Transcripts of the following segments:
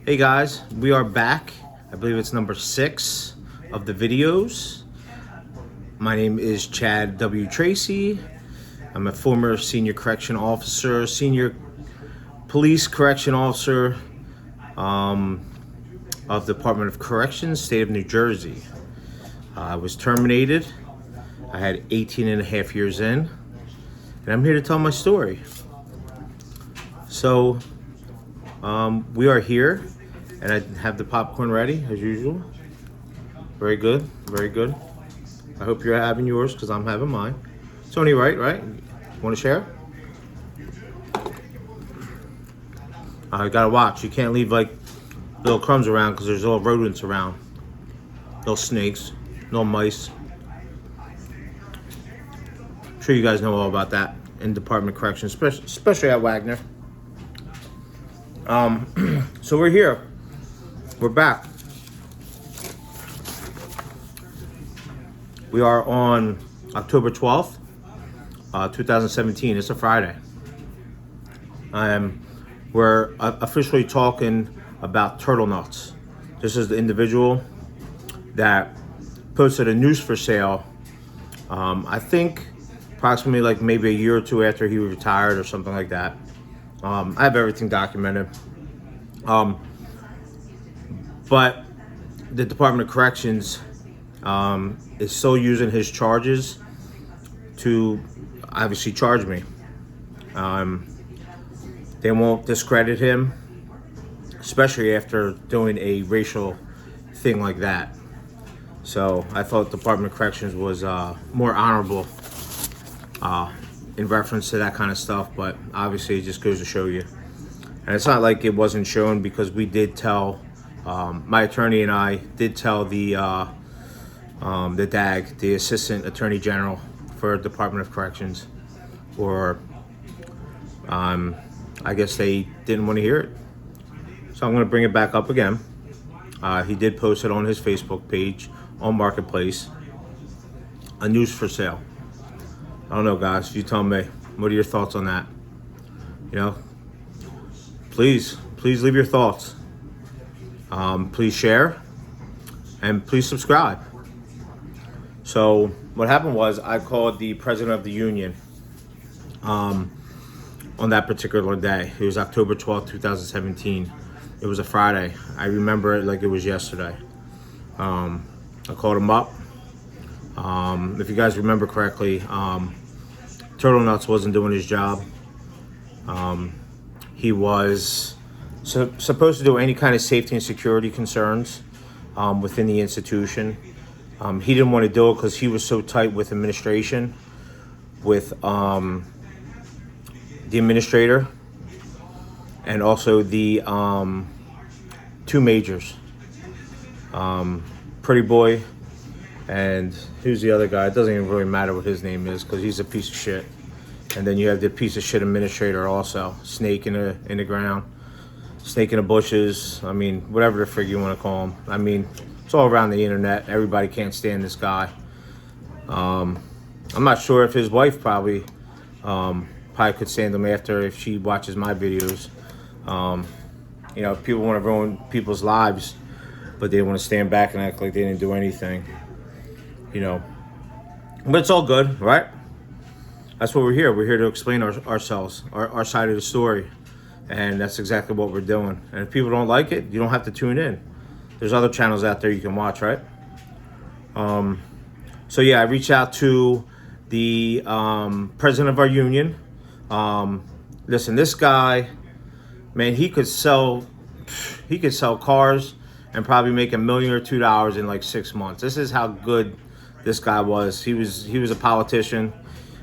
Hey guys, we are back. I believe it's number 6 of the videos. My name is Chad W. Tracy. I'm a former senior correction officer, senior police correction officer of the Department of Corrections, state of New Jersey. I was terminated. I had 18 and a half years in, and I'm here to tell my story. So, we are here, and I have the popcorn ready as usual. Very good, very good. I hope you're having yours because I'm having mine. It's only right? Want to share? You gotta watch. You can't leave like little crumbs around because there's little rodents around. No snakes, no mice. I'm sure you guys know all about that in Department of Corrections, especially at Wagner. So we're here. We're back. We are on October 12th, 2017. It's a Friday. We're officially talking about turtle nuts. This is the individual that posted a news for sale. I think approximately like maybe a year or two after he retired or something like that. I have everything documented. But the Department of Corrections is still using his charges to obviously charge me. They won't discredit him, especially after doing a racial thing like that. So I thought the Department of Corrections was more honorable in reference to that kind of stuff, but obviously it just goes to show you. And it's not like it wasn't shown, because we did tell, my attorney and I did tell the DAG, the Assistant Attorney General for Department of Corrections, or I guess they didn't want to hear it. So I'm going to bring it back up again. He did post it on his Facebook page on Marketplace, a news for sale. I don't know, guys, you tell me, what are your thoughts on that? You know, please leave your thoughts. Please share, and please subscribe. So what happened was, I called the president of the union on that particular day. It was October 12th, 2017. It was a Friday. I remember it like it was yesterday. I called him up. If you guys remember correctly, Turtle Nuts wasn't doing his job. He was supposed to do any kind of safety and security concerns within the institution. He didn't want to do it because he was so tight with administration, with the administrator, and also the 2 majors, Pretty Boy, and who's the other guy? It doesn't even really matter what his name is because he's a piece of shit. And then you have the piece of shit administrator also, snake in the ground, snake in the bushes. I mean, whatever the frig you want to call him. I mean, it's all around the internet. Everybody can't stand this guy. I'm not sure if his wife probably could stand him after, if she watches my videos. You know, people want to ruin people's lives, but they want to stand back and act like they didn't do anything. You know, but it's all good, right? That's what we're here. We're here to explain ourselves, our side of the story. And that's exactly what we're doing. And if people don't like it, you don't have to tune in. There's other channels out there you can watch, right? So yeah, I reached out to the president of our union. Listen, this guy, man, he could sell cars and probably make $1 million or $2 million in like 6 months. This is how good this guy was. He was a politician.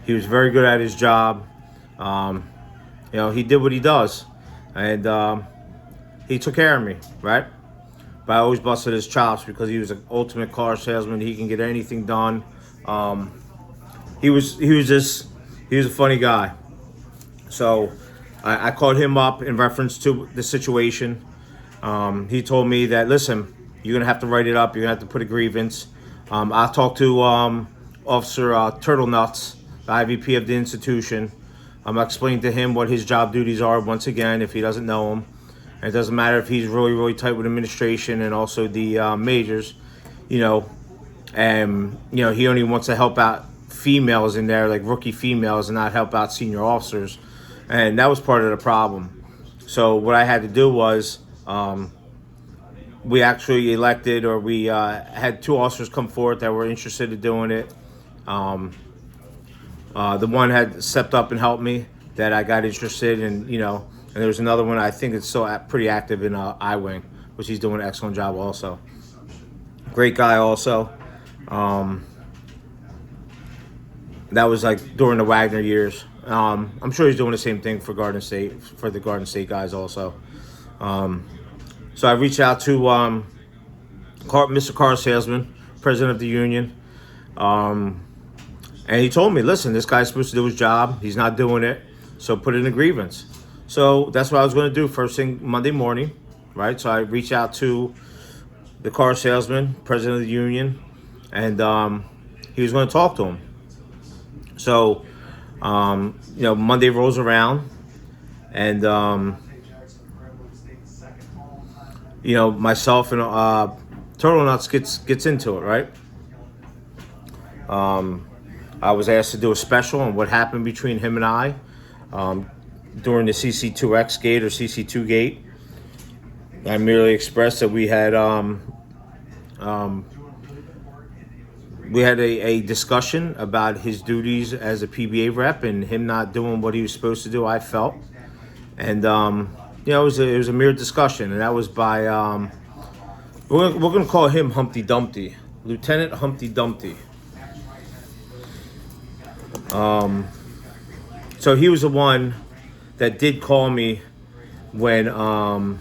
He was very good at his job. You know, he did what he does, and he took care of me, right? But I always busted his chops because he was an ultimate car salesman. He can get anything done. He was a funny guy. So I called him up in reference to the situation. He told me that, listen, you're gonna have to write it up. You're gonna have to put a grievance. I'll talk to Officer Turtle Nuts, the IVP of the institution. I'm explaining to him what his job duties are once again, if he doesn't know them. And it doesn't matter if he's really, really tight with administration and also the majors, you know, and, you know, he only wants to help out females in there, like rookie females, and not help out senior officers. And that was part of the problem. So what I had to do was we actually elected, or we had 2 officers come forward that were interested in doing it. The one had stepped up and helped me that I got interested in, you know, and there was another one I think it's still pretty active in I-Wing, which he's doing an excellent job also. Great guy also. That was like during the Wagner years. I'm sure he's doing the same thing for Garden State, for the Garden State guys also. So I reached out to Mr. Car Salesman, president of the union, and he told me, listen, this guy's supposed to do his job. He's not doing it, so put in a grievance. So that's what I was going to do first thing Monday morning, right? So I reached out to the car salesman, president of the union, and he was going to talk to him. So, you know, Monday rolls around, and you know, myself and Turtle Nuts gets into it, right? I was asked to do a special on what happened between him and I during the CC2X gate or CC2 gate. I merely expressed that we had a discussion about his duties as a PBA rep and him not doing what he was supposed to do, I felt. And, you know, it was a mere discussion. And that was by, we're going to call him Humpty Dumpty, Lieutenant Humpty Dumpty. So he was the one that did call me when I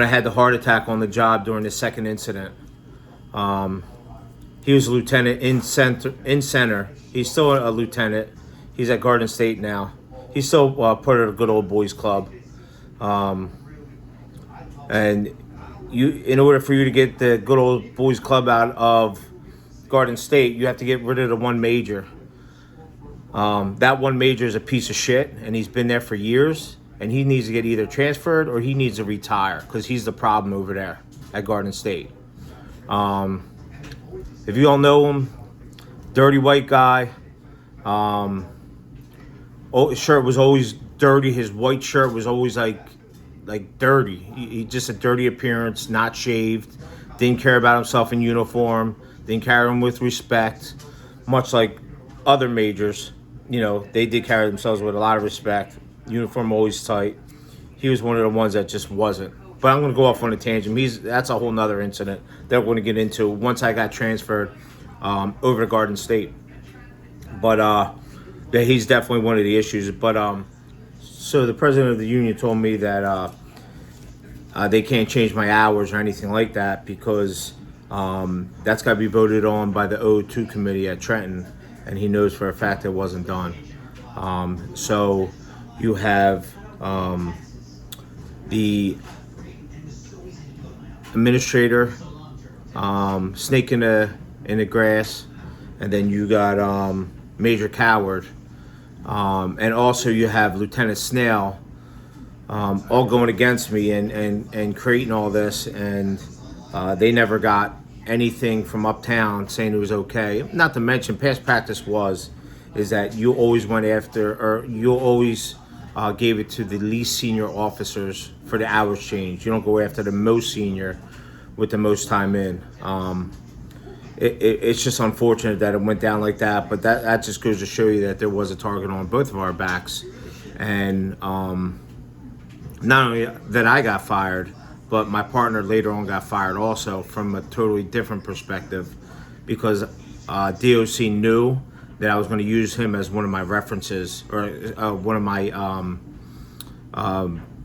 had the heart attack on the job during the second incident. He was a lieutenant in center. He's still a lieutenant. He's at Garden State now. He's still part of the good old boys club. And in order for you to get the good old boys club out of Garden State, you have to get rid of the one major. That one major is a piece of shit, and he's been there for years. And he needs to get either transferred or he needs to retire because he's the problem over there at Garden State. If you don't know him, dirty white guy. His shirt was always dirty. His white shirt was always like dirty. He just a dirty appearance, not shaved. Didn't care about himself in uniform. Didn't carry him with respect. Much like other majors, you know, they did carry themselves with a lot of respect. Uniform always tight. He was one of the ones that just wasn't. But I'm going to go off on a tangent. That's a whole nother incident that we're going to get into once I got transferred over to Garden State. But yeah, he's definitely one of the issues. But so the president of the union told me that they can't change my hours or anything like that because that's got to be voted on by the O2 committee at Trenton, and he knows for a fact it wasn't done. So you have the administrator, snake in the grass, and then you got Major Coward, and also you have Lieutenant Snail, all going against me and creating all this, and they never got anything from uptown saying it was okay. Not to mention, past practice is that you always went after, or you always gave it to the least senior officers for the hours change. You don't go after the most senior with the most time in. It's just unfortunate that it went down like that, but that just goes to show you that there was a target on both of our backs. And not only that I got fired, but my partner later on got fired also from a totally different perspective because DOC knew that I was going to use him as one of my references, or one of my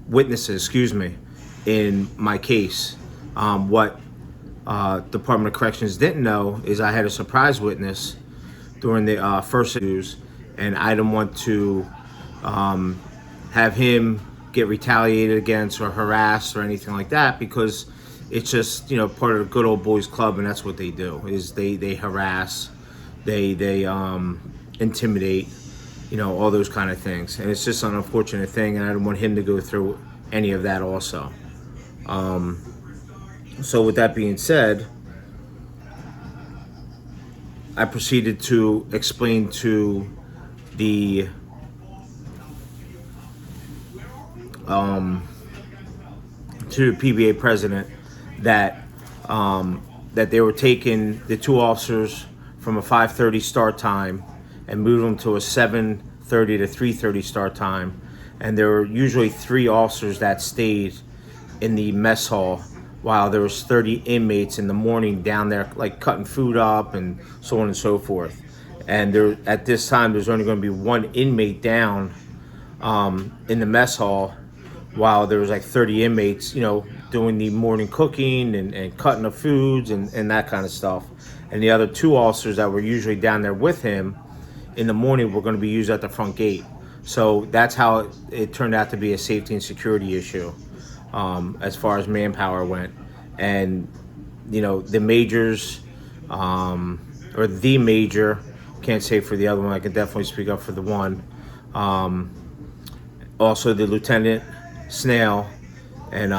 witnesses, in my case. What Department of Corrections didn't know is I had a surprise witness during the first interviews, and I didn't want to have him get retaliated against or harassed or anything like that because it's just, you know, part of the good old boys club, and that's what they do, is they harass, they intimidate, all those kind of things. And it's just an unfortunate thing, and I don't want him to go through any of that also. So with that being said, I proceeded to explain the PBA president that that they were taking the two officers from a 5:30 start time and moved them to a 7:30 to 3:30 start time, and there were usually 3 officers that stayed in the mess hall while there was 30 inmates in the morning down there, like cutting food up and so on and so forth. And there, at this time, there's only going to be 1 inmate down in the mess hall, while there was like 30 inmates, doing the morning cooking and cutting the foods and that kind of stuff. And the other 2 officers that were usually down there with him in the morning were going to be used at the front gate. So that's how it turned out to be a safety and security issue, as far as manpower went. And, the majors, or the major, can't say for the other one, I can definitely speak up for the one. Also the lieutenant, Snail, and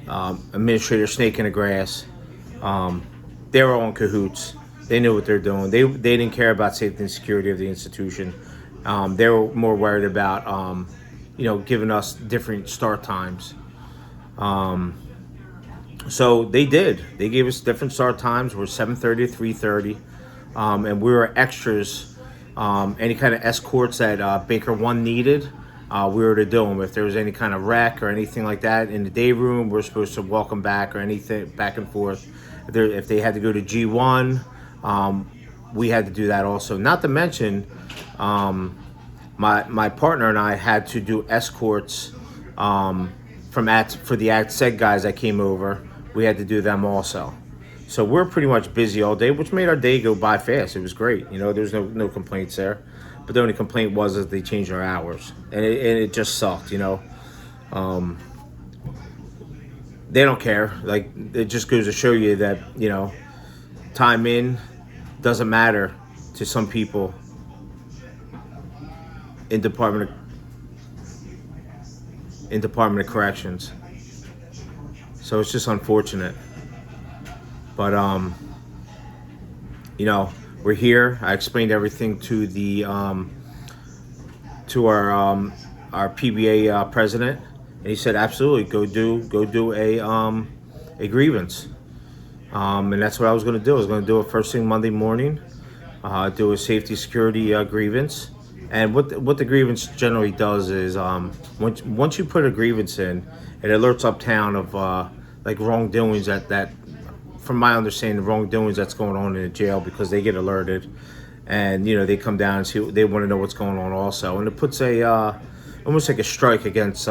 Administrator Snake in the Grass, they were all in cahoots. They knew what they're doing. They didn't care about safety and security of the institution. They were more worried about giving us different start times. So they did. They gave us different start times. We're 7:30 to 3:30, and we were extras. Any kind of escorts that Baker 1 needed, we were to do them. If there was any kind of wreck or anything like that in the day room, we're supposed to welcome back, or anything back and forth. If they had to go to G1, we had to do that also. Not to mention, my partner and I had to do escorts for the AdSeg guys that came over. We had to do them also. So we're pretty much busy all day, which made our day go by fast. It was great. There's no complaints there. But the only complaint was that they changed our hours, and it just sucked. They don't care. Like, it just goes to show you that time in doesn't matter to some people in Department of Corrections. So it's just unfortunate. But we're here. I explained everything to the to our PBA president, and he said absolutely go do a grievance. And that's what I was going to do. I was going to do it first thing Monday morning. Do a safety security grievance. And what the grievance generally does is, once you put a grievance in, it alerts uptown of like wrongdoings that from my understanding, the wrongdoings that's going on in the jail, because they get alerted, and they come down and see. They want to know what's going on also, and it puts a almost like a strike against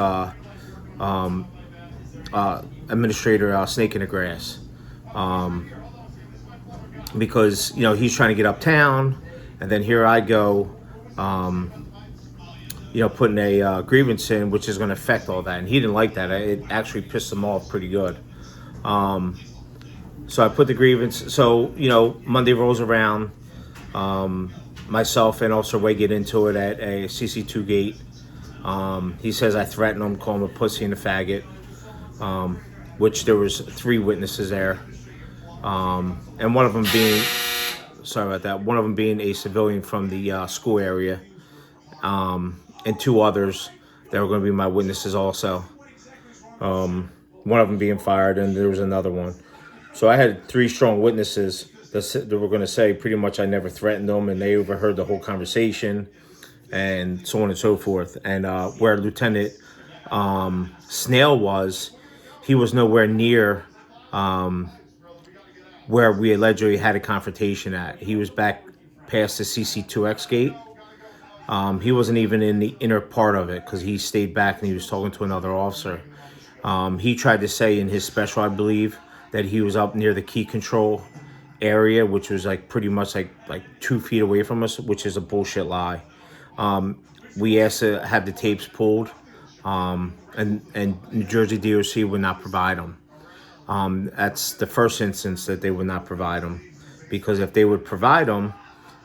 Administrator Snake in the Grass, because he's trying to get uptown, and then here I go, putting a grievance in, which is going to affect all that, and he didn't like that. It actually pissed him off pretty good. So I put the grievance. So Monday rolls around. Myself and Officer Way get into it at a CC2 gate. He says I threatened him, call him a pussy and a faggot, which there was 3 witnesses there, and one of them being, sorry about that, one of them being a civilian from the school area, and 2 others that were going to be my witnesses also. One of them being fired, and there was another one. So I had 3 strong witnesses that were going to say pretty much I never threatened them, and they overheard the whole conversation, and so on and so forth. And where Lieutenant Snail was, he was nowhere near where we allegedly had a confrontation at. He was back past the CC2X gate. He wasn't even in the inner part of it, because he stayed back and he was talking to another officer. He tried to say in his special, I believe, that he was up near the key control area, which was like pretty much like 2 feet away from us, which is a bullshit lie. We asked to have the tapes pulled, and New Jersey DOC would not provide them. That's the first instance that they would not provide them, because if they would provide them,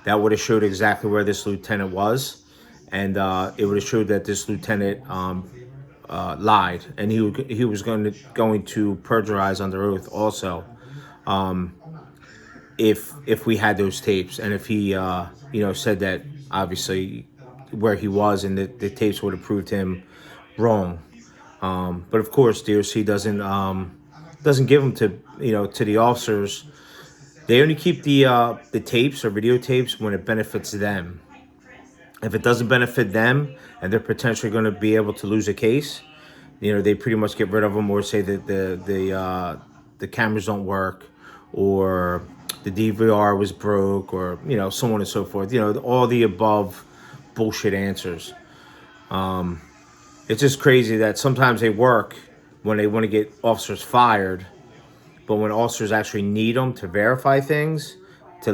that would have showed exactly where this lieutenant was, and it would have showed that this lieutenant lied, and he was going to perjurize under oath also, if we had those tapes, and if he said that obviously where he was, and the tapes would have proved him wrong. But of course, DOC doesn't give them to the officers. They only keep the tapes or videotapes when it benefits them. If it doesn't benefit them and they're potentially going to be able to lose a case, they pretty much get rid of them, or say that the cameras don't work, or the DVR was broke, or so on and so forth. All the above bullshit answers. It's just crazy that sometimes they work when they want to get officers fired, but when officers actually need them to verify things, to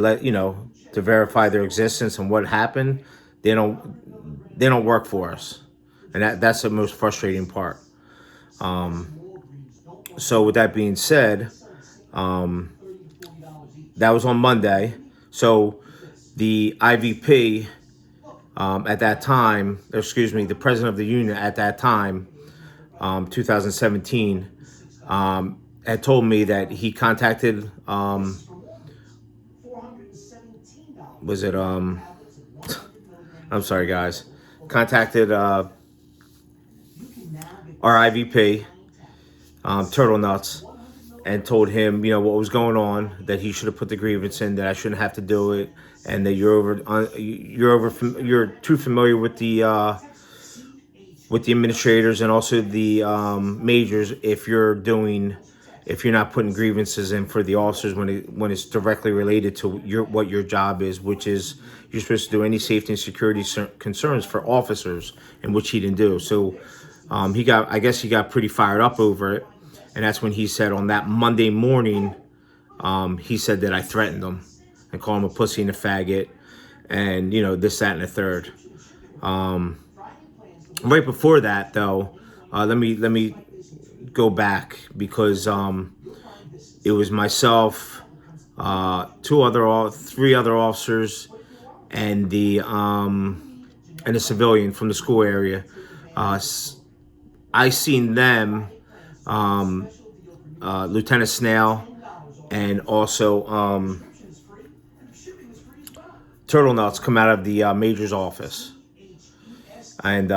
verify their existence and what happened, they don't work for us, and that's the most frustrating part. So with that being said, that was on Monday. So the IVP at that time, the president of the union at that time, 2017, had told me that he contacted, I'm sorry guys, contacted our IVP, Turtle Nuts, and told him, what was going on, that he should have put the grievance in, that I shouldn't have to do it, and that you're too familiar with the administrators and also the majors if you're not putting grievances in for the officers when it's directly related to what your job is, which is you're supposed to do any safety and security concerns for officers, and which he didn't do. So he got pretty fired up over it. And that's when he said on that Monday morning, he said that I threatened him and called him a pussy and a faggot, and this, that, and the third. Right before that, though, let me go back, because it was myself, three other officers, and a civilian from the school area. I seen them. Lieutenant Snail, and also Turtle Nuts come out of the major's office, and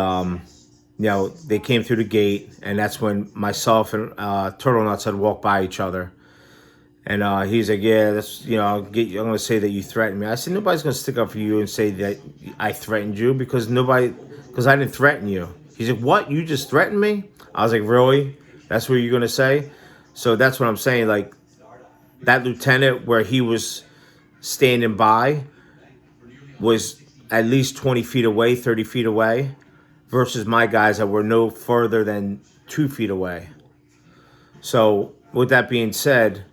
they came through the gate, and that's when myself and Turtle Nuts had walked by each other, and he's like, "Yeah, that's I'm gonna say that you threatened me." I said, "Nobody's gonna stick up for you and say that I threatened you, because I didn't threaten you." He's like, "What? You just threatened me?" I was like, "Really? That's what you're going to say?" So that's what I'm saying. Like, that lieutenant where he was standing by was at least 20 feet away, 30 feet away, versus my guys that were no further than 2 feet away. So with that being said,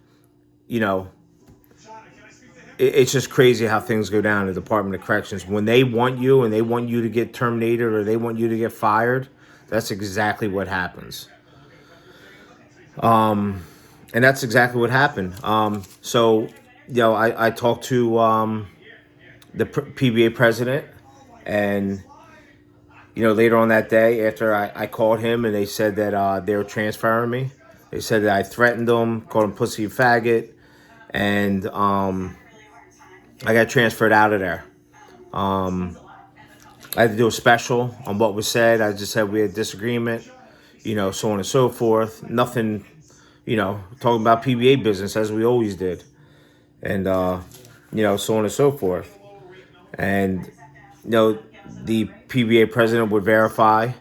it's just crazy how things go down in the Department of Corrections. When they want you and they want you to get terminated or they want you to get fired, that's exactly what happens. And that's exactly what happened. So, I talked to the PBA president, and later on that day, after I called him, and they said that they were transferring me. They said that I threatened them, called them pussy and faggot, and I got transferred out of there. I had to do a special on what was said. I just said we had disagreement, so on and so forth. Nothing, talking about PBA business as we always did. And, so on and so forth. And, the PBA president would verify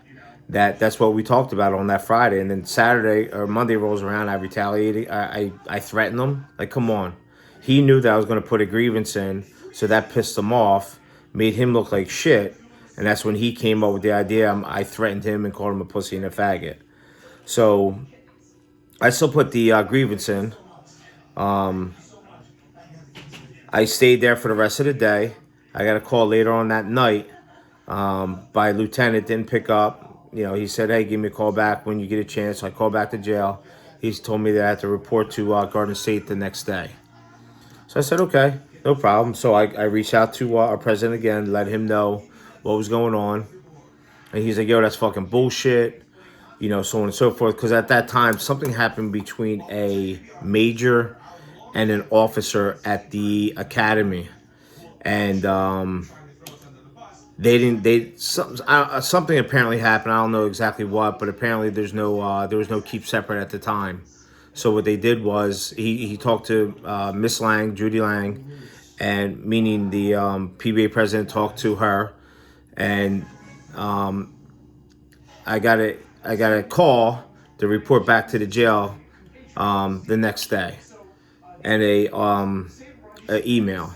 that that's what we talked about on that Friday. And then Saturday or Monday rolls around, I retaliated. I threatened him. Like, come on. He knew that I was going to put a grievance in, so that pissed him off, made him look like shit. And that's when he came up with the idea. I threatened him and called him a pussy and a faggot. So I still put the grievance in. I stayed there for the rest of the day. I got a call later on that night by a lieutenant, didn't pick up. He said, "Hey, give me a call back when you get a chance." So I called back to jail. He's told me that I had to report to Garden State the next day. So I said, okay, no problem. So I reached out to our president again, let him know what was going on. And he's like, yo, that's fucking bullshit, so on and so forth. Because at that time, something happened between a major and an officer at the academy. And something apparently happened. I don't know exactly what, but apparently there was no keep separate at the time. So what they did was he talked to Miss Lang, Judy Lang, and meaning the PBA president talked to her, and I got a call to report back to the jail the next day, and a email.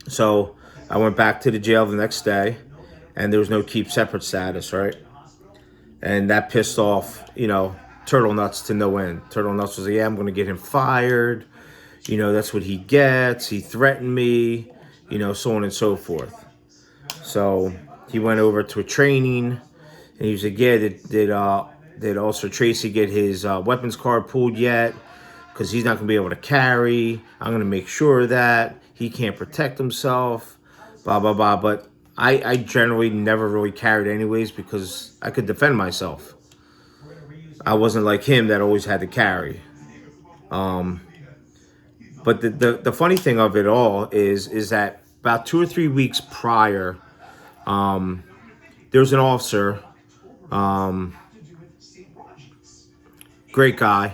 So I went back to the jail the next day, and there was no keep separate status, right? And that pissed off, Turtle Nuts to no end. Turtle Nuts was like, yeah, I'm going to get him fired. That's what he gets. He threatened me, so on and so forth. So he went over to a training, and he was like, yeah, did Officer Tracy get his weapons card pulled yet? Because he's not going to be able to carry. I'm going to make sure of that. He can't protect himself, blah, blah, blah. But I generally never really carried anyways because I could defend myself. I wasn't like him that always had to carry. But the funny thing of it all is that about 2 or 3 weeks prior, there was an officer, great guy.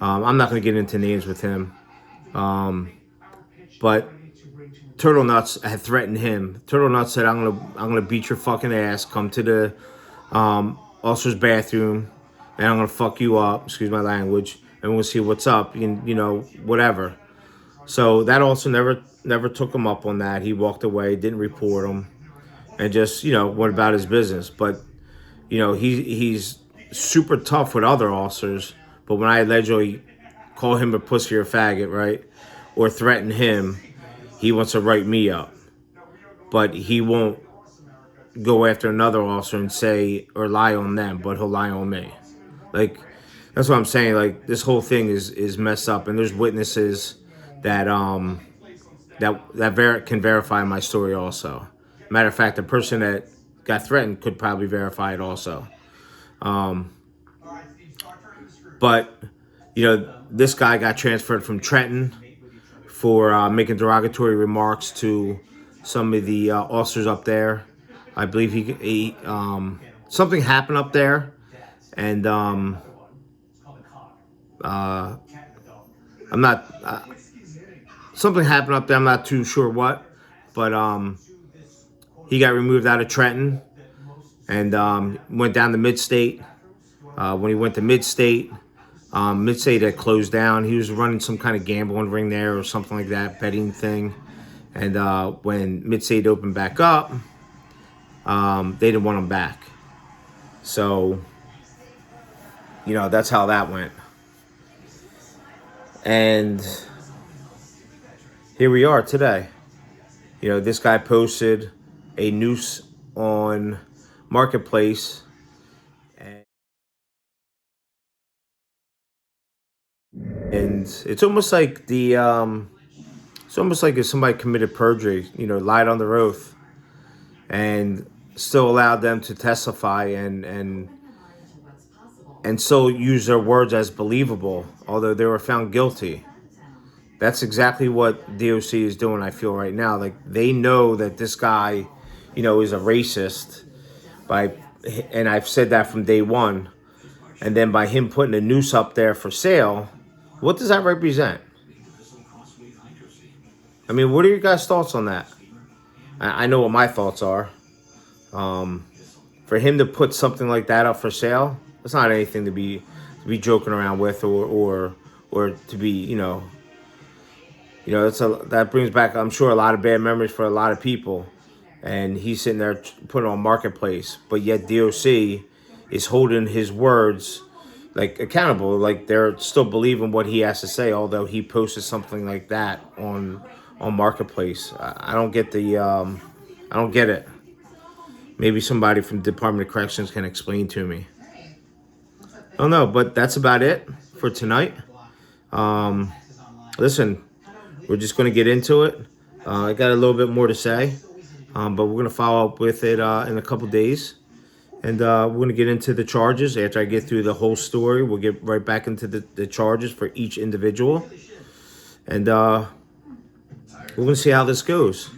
I'm not going to get into names with him. But Turtle Nuts had threatened him. Turtle Nuts said, I'm gonna beat your fucking ass. Come to the officer's bathroom, and I'm gonna fuck you up. Excuse my language. And we'll see what's up. Whatever. So that also never took him up on that. He walked away, didn't report him, and just went about his business. But he's super tough with other officers. But when I allegedly call him a pussy or a faggot, right, or threaten him, he wants to write me up. But he won't go after another officer and say or lie on them, but he'll lie on me. Like, that's what I'm saying. Like, this whole thing is messed up, and there's witnesses that can verify my story also. Matter of fact, the person that got threatened could probably verify it also. But this guy got transferred from Trenton for making derogatory remarks to some of the officers up there. I believe he something happened up there, and I'm not something happened up there. I'm not too sure what, but he got removed out of Trenton and went down to Mid-State. When he went to Mid-State, Mid-State had closed down. He was running some kind of gambling ring there or something like that, betting thing. And when Mid-State opened back up, they didn't want him back. So, that's how that went. And here we are today. This guy posted a noose on Marketplace. And it's almost like it's almost like if somebody committed perjury, lied on their oath, and still allowed them to testify and still use their words as believable, although they were found guilty. That's exactly what DOC is doing, I feel, right now. Like, they know that this guy, is a racist, and I've said that from day one. And then by him putting a noose up there for sale, what does that represent? I mean, what are your guys' thoughts on that? I know what my thoughts are. For him to put something like that up for sale, it's not anything to be joking around with, or to be, that brings back, I'm sure, a lot of bad memories for a lot of people. And he's sitting there putting on Marketplace, but yet DOC is holding his words accountable. Like, they're still believing what he has to say, although he posted something like that on Marketplace. I don't get I don't get it. Maybe somebody from the Department of Corrections can explain to me. I don't know, but that's about it for tonight. Listen, we're just going to get into it. I got a little bit more to say, But we're gonna follow up with it in a couple days, and we're gonna get into the charges after I get through the whole story. We'll get right back into the charges for each individual, and we're gonna see how this goes.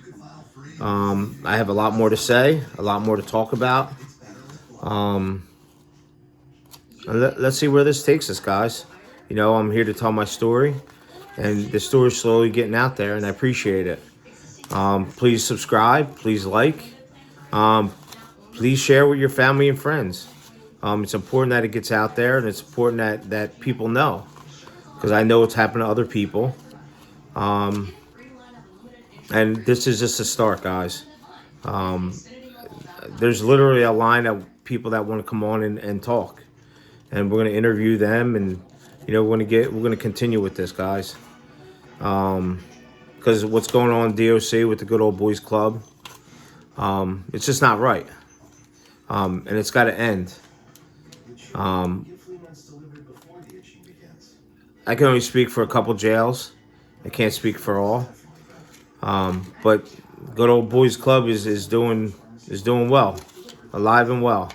I have a lot more to say, a lot more to talk about. Let's see where this takes us, guys. You know, I'm here to tell my story, and the story's slowly getting out there, and I appreciate it. Please subscribe, please like, please share with your family and friends. It's important that it gets out there, and it's important that people know, because I know it's happened to other people. And this is just a start, guys. There's literally a line of people that want to come on and talk, and we're going to interview them, and you know, we're going to continue with this, guys. Because what's going on in DOC with the good old boys club, it's just not right, and it's got to end. I can only speak for a couple jails. I can't speak for all. But good old boys club is doing well, alive and well.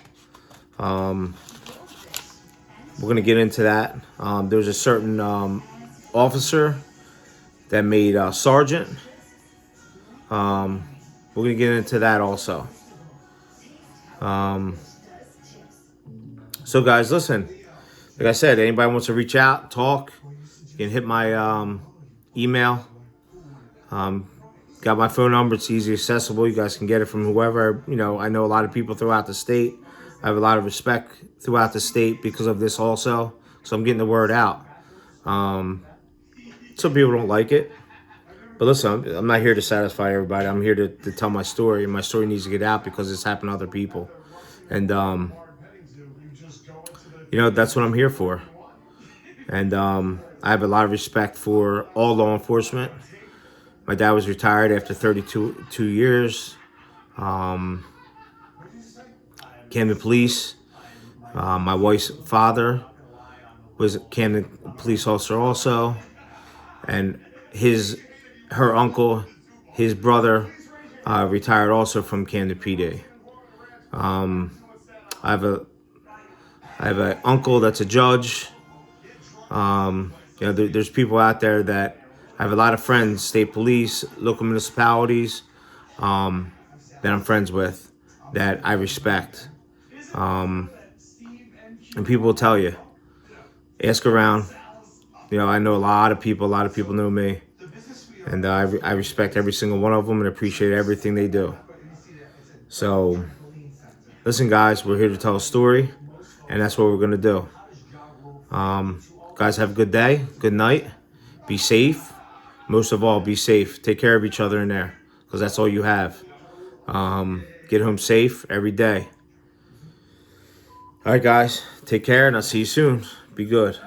We're gonna get into that. There's a certain officer that made sergeant. We're gonna get into that also. So guys, listen. Like I said, anybody wants to reach out, talk, you can hit my email. Got my phone number. It's easy accessible. You guys can get it from whoever. You know, I know a lot of people throughout the state. I have a lot of respect throughout the state because of this also. So I'm getting the word out. Some people don't like it. But listen, I'm not here to satisfy everybody. I'm here to tell my story. And my story needs to get out because it's happened to other people. And, you know, that's what I'm here for. And I have a lot of respect for all law enforcement. My dad was retired after 32 years. Camden Police. My wife's father was a Camden police officer also. And her uncle, his brother, retired also from Camden PD. I have an uncle that's a judge. You know, there's people out there that I have a lot of friends, state police, local municipalities, that I'm friends with, that I respect. And people will tell you, ask around. You know, I know a lot of people know me. And I respect every single one of them and appreciate everything they do. So, listen, guys, we're here to tell a story, and that's what we're going to do. Guys, have a good day, good night, be safe. Most of all, be safe. Take care of each other in there, because that's all you have. Get home safe every day. All right, guys, take care, and I'll see you soon. Be good.